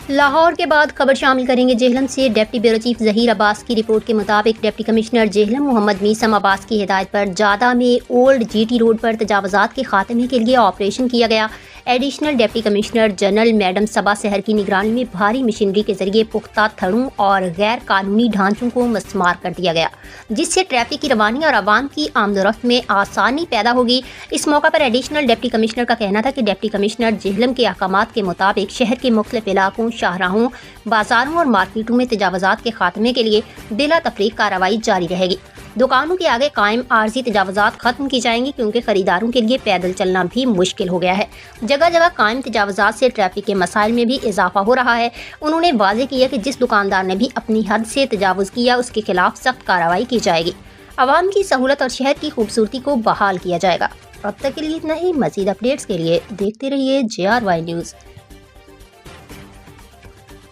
لاہور کے بعد خبر شامل کریں گے جہلم سے۔ Deputy bureau chief Zaheer Abbas کی رپورٹ کے مطابق ڈپٹی کمشنر جہلم محمد میثم عباس کی ہدایت پر جادہ میں اولڈ جی ٹی روڈ پر تجاوزات کے خاتمے کے لیے آپریشن کیا گیا۔ Additional deputy commissioner general madam Saba Sehar کی نگرانی میں بھاری مشینری کے ذریعے پختہ تھڑوں اور غیر قانونی ڈھانچوں کو مسمار کر دیا گیا، جس سے ٹریفک کی روانی اور عوام کی آمد و رفت میں آسانی پیدا ہوگی۔ اس موقع پر ایڈیشنل ڈپٹی کمشنر کا کہنا تھا کہ ڈپٹی کمشنر جہلم کے احکامات کے مطابق شہر کے مختلف علاقوں، شاہراہوں، بازاروں اور مارکیٹوں میں تجاوزات کے خاتمے کے لیے بلا تفریق کارروائی جاری رہے گی۔ دکانوں کے آگے قائم عارضی تجاوزات ختم کی جائیں گی کیونکہ خریداروں کے لیے پیدل چلنا بھی مشکل ہو گیا ہے۔ جگہ جگہ قائم تجاوزات سے ٹریفک کے مسائل میں بھی اضافہ ہو رہا ہے۔ انہوں نے واضح کیا کہ جس دکاندار نے بھی اپنی حد سے تجاوز کیا اس کے خلاف سخت کارروائی کی جائے گی۔ عوام کی سہولت اور شہر کی خوبصورتی کو بحال کیا جائے گا۔ اب تک کے لیے اتنا ہی۔ مزید اپڈیٹس کے لیے دیکھتے رہیے JRY نیوز۔